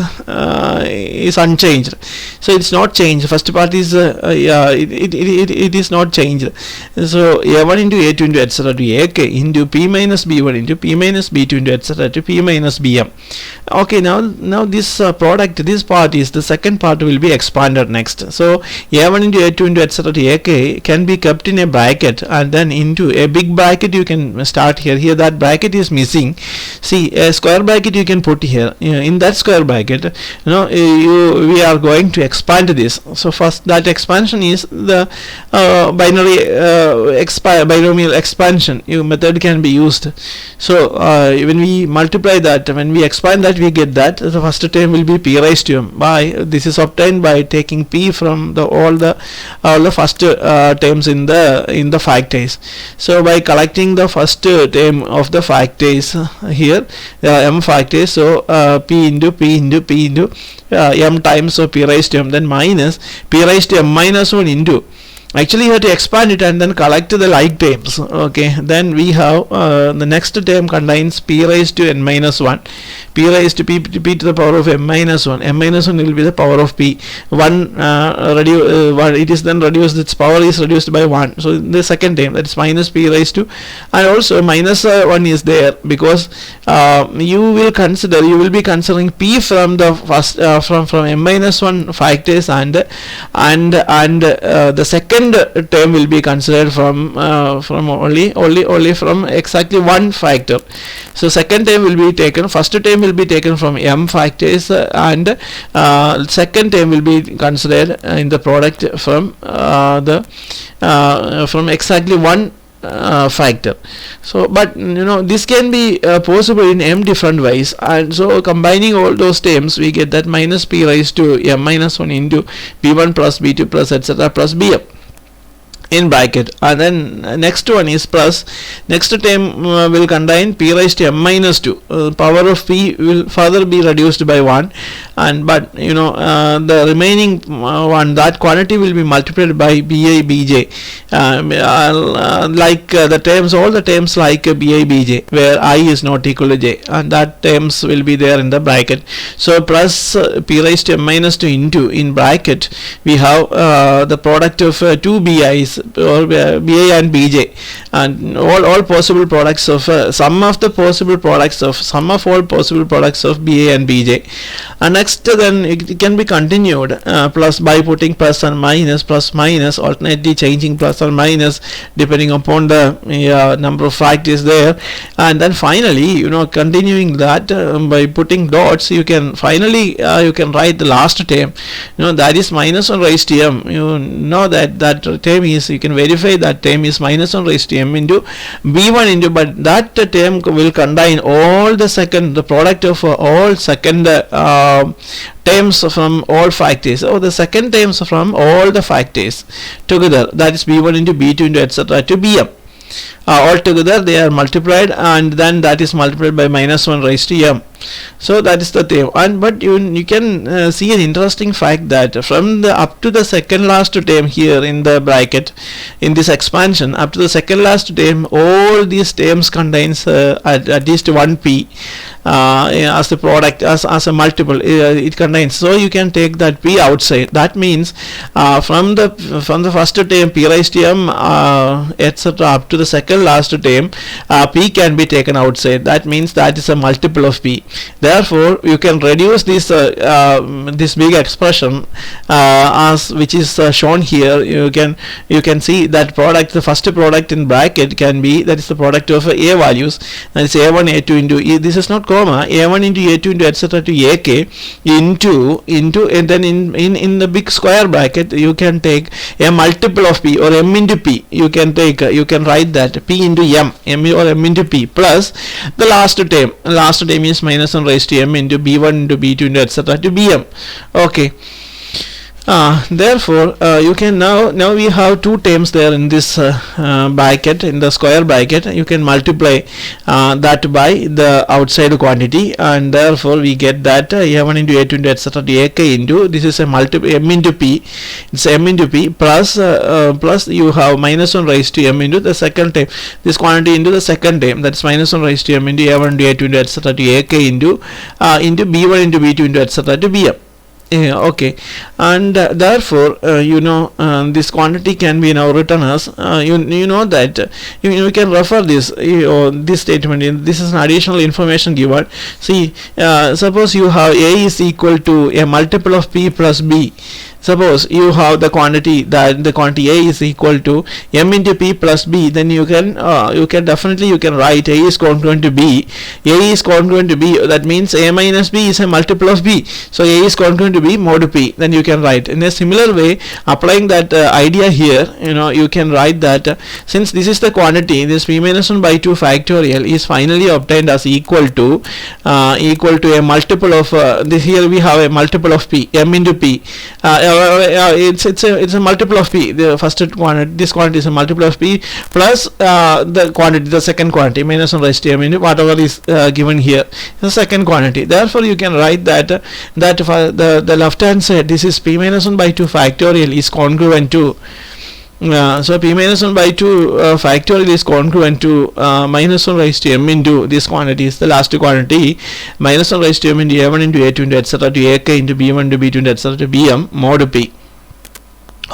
unchanged, so it's not changed. First part is it is not changed. So A1 into A2 into etc. to AK into p minus b1 into p minus b2 into etc. to p minus bm. Okay, now this product, this part is the second part will be expanded next. So A1 into A2 into etc. to AK can be kept in a bracket, and then into a big bracket you can start here. Here that bracket is missing. See, a square bracket you can put here. In that square bracket, we are going to expand this. So first, that expansion is the binomial expansion method can be used. So when we multiply that, when we expand that, we get that the first term will be p raised to m. This is obtained by taking p from all the first terms in the factors. So by collecting the first term of the factors here, m factors, so p into m times of p raised to m, then minus p raised to m minus 1 into, actually you have to expand it and then collect the like terms. Okay, then we have the next term contains p raised to n minus 1, p raised to p to the power of m minus 1. M minus 1 will be the power of p. It is then reduced, its power is reduced by 1. So the second term, that is minus p raised to, and also minus 1 is there because you will be considering p from the first from m minus 1 factors, and the second term will be considered from only from exactly one factor. So second term will be taken, first term will be taken from m factors, and second term will be considered in the product from exactly one factor. So but this can be possible in m different ways, and so combining all those terms we get that minus p raised to m minus 1 into b1 plus b2 plus etc plus bm in bracket. And then next one is plus, next term will contain p raised to m minus 2, power of p will further be reduced by 1, and but the remaining one, that quantity will be multiplied by bi bj, like the terms, all the terms like bi bj where I is not equal to j, and that terms will be there in the bracket. So plus p raised to m minus 2 into, in bracket we have the product of two bi's, or bi and bj, and all possible products of sum of the possible products of sum of all possible products of ba and bj. And next then it can be continued plus by putting plus and minus, plus minus, alternately changing plus or minus depending upon the number of factors there, and then finally continuing that by putting dots, you can finally you can write the last term, that is minus 1 raised to m. That term is, you can verify that term is minus 1 raised to m into b1 into, but that term will contain all the product of all second terms from all factors, or the second terms from all the factors together, that is b1 into b2 into etc to bm. All together they are multiplied, and then that is multiplied by minus 1 raised to m. So that is the term. And but you can see an interesting fact that from the up to the second last term here in the bracket, in this expansion up to the second last term, all these terms contains at least 1 p as the product, as a multiple it contains. So you can take that p outside. That means from the first term p raised to m etc up to the second last term p can be taken outside. That means that is a multiple of p. Therefore you can reduce this this big expression as which is shown here. You can see that product, the first product in bracket can be, that is the product of a values, that is a1 a2 into this is not comma, a1 into a2 into etc to ak into and then in the big square bracket you can take a multiple of p, or m into p. You can write that p into m or m into p plus the last term is minus 1 raised to m into b1 into b2 into etc to bm. Okay. Therefore you can now we have two terms there in this bracket, in the square bracket. You can multiply that by the outside quantity, and therefore we get that a1 into a2 into etc to ak into, this is a multiple m into p, it's m into p plus plus you have minus 1 raised to m into the second term, this quantity into the second term, that's minus 1 raised to m into a1 into a2 into etc to ak into b1 into b2 into etc to bm. Okay, and therefore this quantity can be now written as that you can refer this statement. This is an additional information given. See, suppose you have a is equal to a multiple of p plus b. Suppose you have the quantity, that the quantity a is equal to m into p plus b, then you can definitely write a is congruent to b. A is congruent to b, that means a minus b is a multiple of b, so a is congruent to b mod p. Then you can write in a similar way, applying that idea here. You can write that since this is the quantity, this p minus 1 by 2 factorial is finally obtained as equal to a multiple of this. Here we have a multiple of p, m into p. It's a multiple of p. The first quantity, this quantity is a multiple of p plus the quantity, the second quantity, minus 1 raised to m into whatever is given here, the second quantity. Therefore you can write that for the left hand side, this is p minus 1 by 2 factorial is congruent to so p minus 1 by 2 factorial is congruent to minus 1 raised to m into this quantity is the last quantity, minus 1 raised to m into a1 into a2 into etc to ak into b1 into b2 into etc to bm mod p.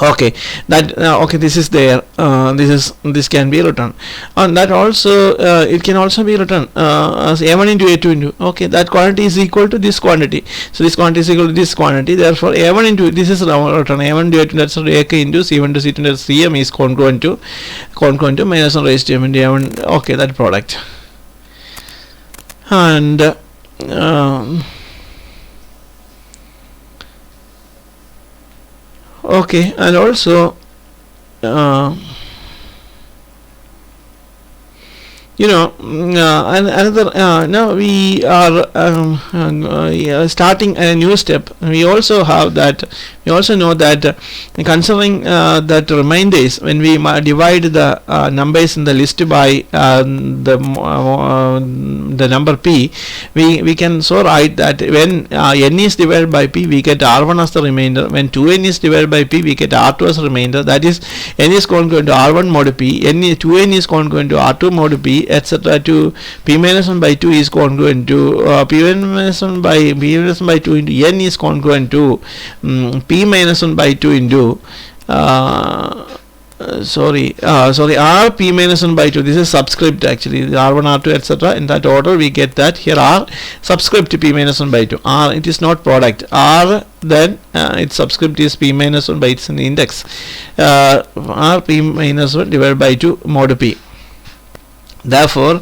Okay, that okay, this is there. This can be written, and that also it can also be written as a1 into a2 into, okay, that quantity is equal to this quantity. So this quantity is equal to this quantity. Therefore a1 into, this is now written a1 into a2 into etc ak into c1 to c2 into cm is congruent to minus 1 raised to m into a1. Okay, that product. And okay, and also And another now we are starting a new step. We also have that. We also know that considering that remainders, when we divide the numbers in the list by the number p, we can so write that when n is divided by p, we get r1 as the remainder. When 2n is divided by p, we get r2 as remainder. That is, n is congruent to r1 mod p, 2n is congruent to r2 mod p, etc. to p minus 1 by 2 is congruent to p minus 1 by 2 into n is congruent to p minus 1 by 2 into r p minus 1 by 2. This is subscript actually, r1, r2, etc. in that order we get that. Here r subscript p minus 1 by 2. R, it is not product. R, then its subscript is p minus 1 by, it's in the index. R p minus 1 divided by 2 mod p. Therefore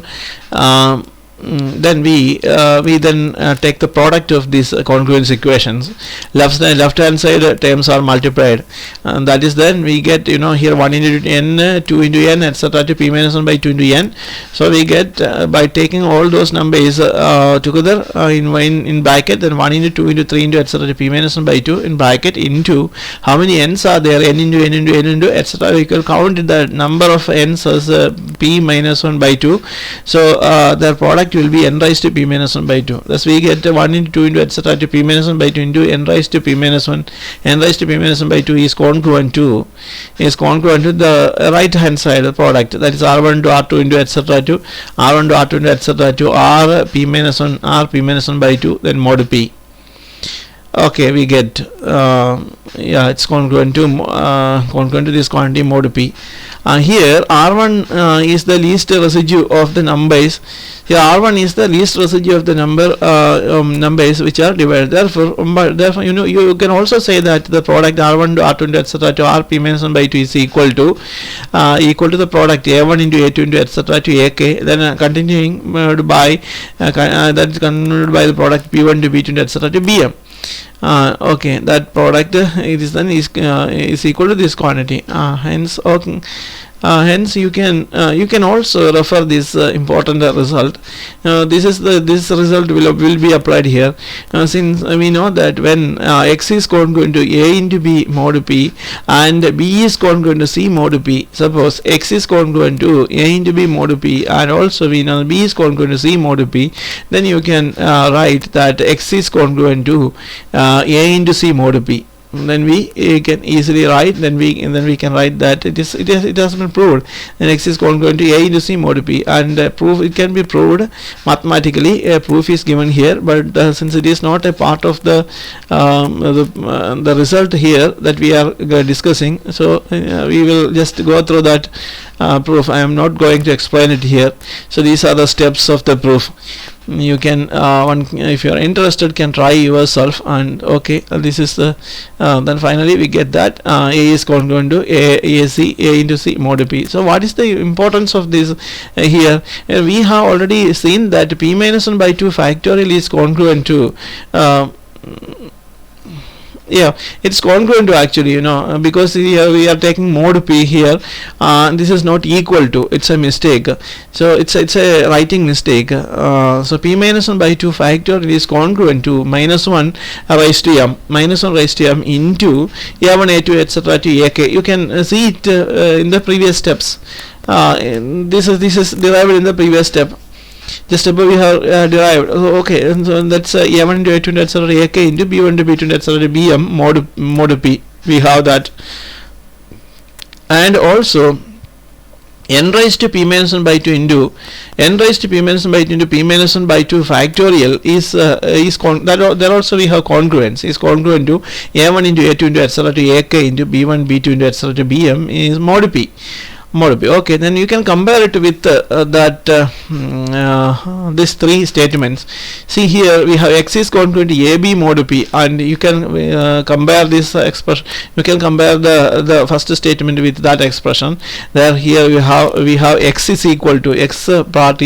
then we then take the product of these congruence equations. Left hand side terms are multiplied, and that is, then we get here 1 into n, 2 into n, etc. to p minus 1 by 2 into n. So we get by taking all those numbers together in bracket, then 1 into 2 into 3 into etc. to p minus 1 by 2 in bracket into how many n's are there, n into n into n into etc. We can count the number of n's as p minus 1 by 2. So their product will be n raised to p minus 1 by 2. Thus we get 1 into 2 into etc. to p minus 1 by 2 into n raised to p minus 1. N raised to p minus 1 by 2 is congruent to the right hand side product, that is r1 to r2 into etc. to r1 to r2 into etc. to r p minus 1 by 2, then mod p. Okay, we get it's congruent to this quantity mod p. Here R1 is the least residue of the numbers. Here R1 is the least residue of the numbers which are divided. Therefore you can also say that the product R1 to R2 into etc. to RP minus 1 by 2 is equal to the product A1 into A2 into etc. to AK. Then continuing by that is continued by the product P1 to P2 into etc. to BM. Okay, that product is equal to this quantity. Hence you can also refer this important result. This result will be applied here, since we know that when x is congruent to a into b mod p and b is congruent to c mod p. Suppose x is congruent to a into b mod p and also we know b is congruent to c mod p, then you can write that x is congruent to a into c mod p. Then we can easily write, then we can write that it has been proved, and x is congruent to a into c mod p, and proof, it can be proved mathematically. A proof is given here, but since it is not a part of the result here that we are discussing, so we will just go through that proof. I am not going to explain it here. So these are the steps of the proof. You can if you are interested, can try yourself. And okay, this is the then finally we get that a is congruent to a into c mod p. So what is the importance of this here? We have already seen that p minus 1 by 2 factorial is congruent to it's congruent to actually, because here we are taking mod p here, this is not equal to, it's a mistake, so it's a writing mistake. So p minus 1 by 2 factorial is congruent to minus 1 raised to m into a1 a2 etc. to ak. You can see it in the previous steps. This is derived in the previous step. Just above we have derived. Okay, and so that's a1 into a2 into etc. to ak into b1 to b2 into etc. to bm mod p. We have that, and also n raised to p minus 1 by 2 into n raised to p minus 1 by 2 into p minus 1 by 2 factorial is there also we have congruence, is congruent to a1 into a2 into etc. to ak into b1 b2 into etc. to bm is mod p. Okay, then you can compare it with these three statements. See, here we have x is congruent to ab mod p, and you can compare this expression. You can compare the first statement with that expression. There, here we have x is equal to x part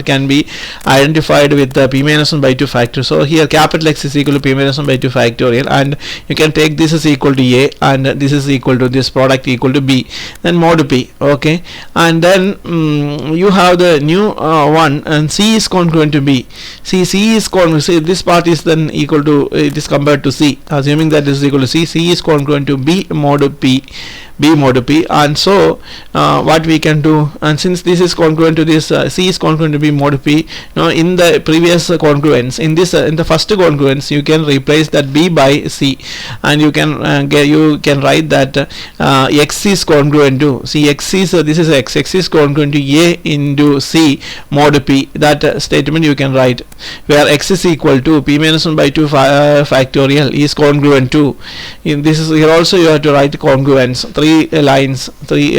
can be identified with the p minus 1 by 2 factor. So here capital X is equal to p minus 1 by 2 factorial, and you can take this is equal to a, and this is equal to this product equal to b. Then mod p. okay, and then you have the new one, and C is congruent to B. C is congruent. See, this part is then equal to, it is compared to C, assuming that this is equal to C is congruent to B mod P, and so what we can do, and since this is congruent to this, C is congruent to B mod P. Now in the previous congruence, in this in the first congruence, you can replace that B by C, and you can write that X is congruent to, see, X is this is X is congruent to A into C mod P. That statement you can write, where X is equal to P minus 1 by 2 factorial is congruent to, in this is here also you have to write congruence, three lines, three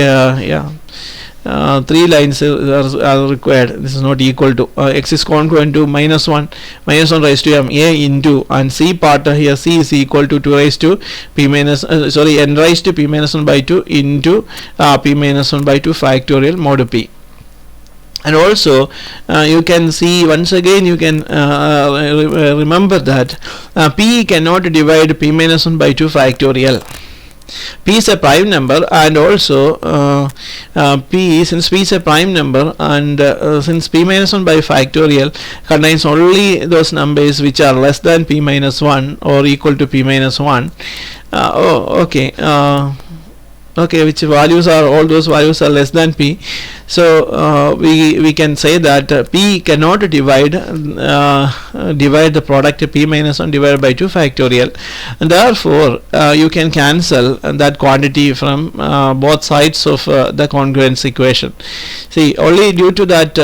lines are required. This is not equal to, X is congruent to minus 1 raised to M A into, and C part here, C is equal to 2 raised to P minus N raised to P minus 1 by 2 into P minus 1 by 2 factorial mod P. And also you can see, once again you can remember that P cannot divide P minus 1 by 2 factorial. P is a prime number, and also since P is a prime number, and since P minus 1 by factorial contains only those numbers which are less than P minus 1 or equal to P minus 1, which values are, all those values are less than P. So we can say that P cannot divide the product P minus 1 divided by 2 factorial, and therefore you can cancel that quantity from both sides of the congruence equation. See, only due to that,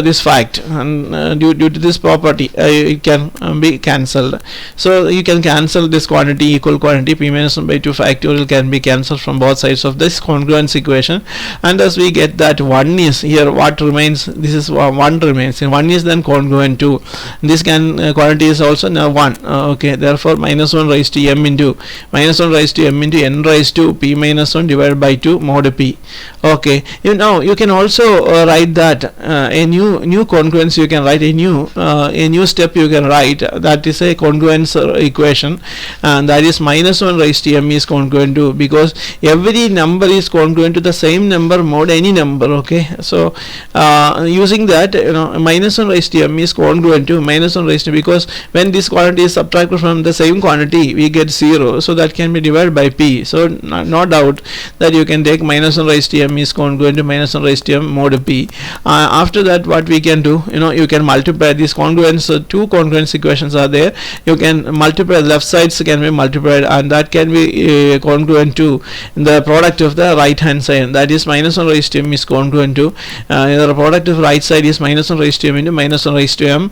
this fact, and due to this property, it can be cancelled. So you can cancel this quantity, equal quantity P minus 1 by 2 factorial can be cancelled from both sides of this congruence equation, and thus we get that 1 is here, what remains, this is 1 remains, and 1 is then congruent to this quantity is also now 1, okay, therefore minus 1 raised to M into N raised to P minus 1 divided by 2 mod P. Okay, you can also write that a new congruence, you can write a new step you can write, that is a congruence equation, and that is minus 1 raised to M is congruent to, because every number is congruent to the same number mod any number, okay. So using that, minus 1 raised to M is congruent to minus 1 raised to, because when this quantity is subtracted from the same quantity we get 0, so that can be divided by P. So no doubt that you can take minus 1 raised to M is congruent to minus 1 raised to M mod P. After that, what we can do, you can multiply these congruence, two congruence equations are there, you can multiply, left sides can be multiplied, and that can be congruent to the product of the right hand side, that is minus 1 raised to M is congruent to the product of right side is minus 1 raised to M into minus 1 raised to M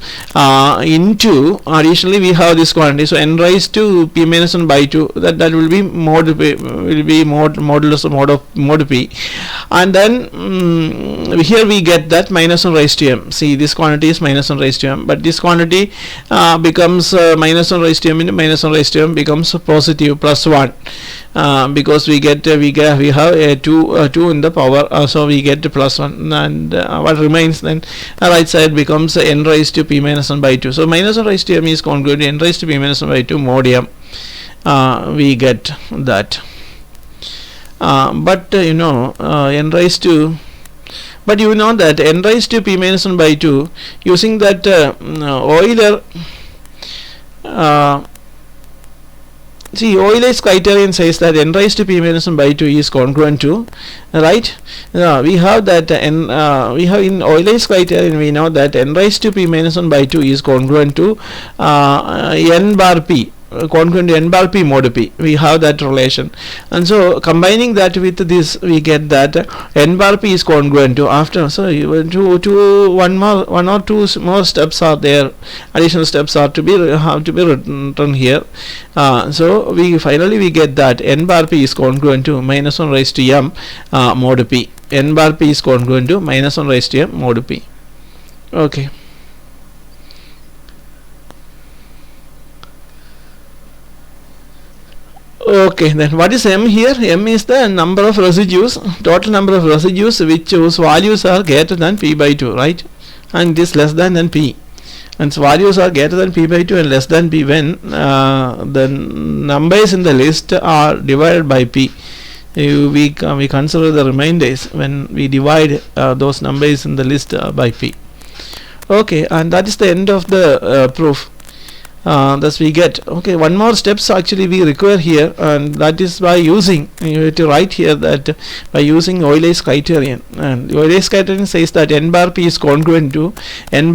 into, additionally we have this quantity, so N raised to P minus 1 by 2, that will be mod P, modulus of mod P, and then here we get that minus 1 raised to M. See, this quantity is minus 1 raised to M, but this quantity becomes minus 1 raised to M into minus 1 raised to M becomes positive plus 1, because we have a 2 in the power, so we get plus 1, and what remains then, right side becomes N raised to P minus 1 by 2. So minus 1 raised to M is congruent to N raised to P minus 1 by 2 mod M. We get that, but N raised to, but you know that N raised to P minus 1 by 2, using that Euler, see, Euler's criterion says that N raised to P minus 1 by 2 is congruent to, right? We have that we have in Euler's criterion, we know that N raised to P minus 1 by 2 is congruent to N bar P, congruent to N bar P mod P. We have that relation, and so combining that with this, we get that N bar P is congruent to, after, so one or two more steps are there, additional steps have to be written here, so we finally get that N bar P is congruent to minus 1 raised to M mod P. N bar P is congruent to minus 1 raised to M mod P. Okay. Okay, then what is M here? M is the number of residues, total number of residues whose values are greater than P by 2, right? And this less than P. And so values are greater than P by 2 and less than P when the numbers in the list are divided by P. we consider the remainders when we divide those numbers in the list by p. Okay, and that is the end of the proof. Thus we get, okay, one more steps actually we require here, and that is by using, you have to write here that by using Euler's criterion, and Euler's criterion says that n bar p is congruent to n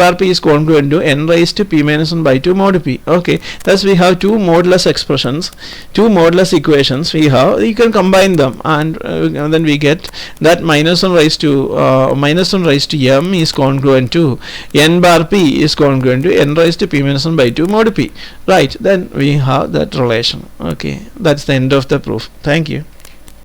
raised to p minus 1 by 2 mod p. Okay, thus we have two modulus expressions, two modulus equations we have. You can combine them, and then we get that minus 1 raised to m is congruent to n bar p is congruent to n raised to p minus 1 by 2 mod p. Right, then we have that relation. Okay, that's the end of the proof. Thank you.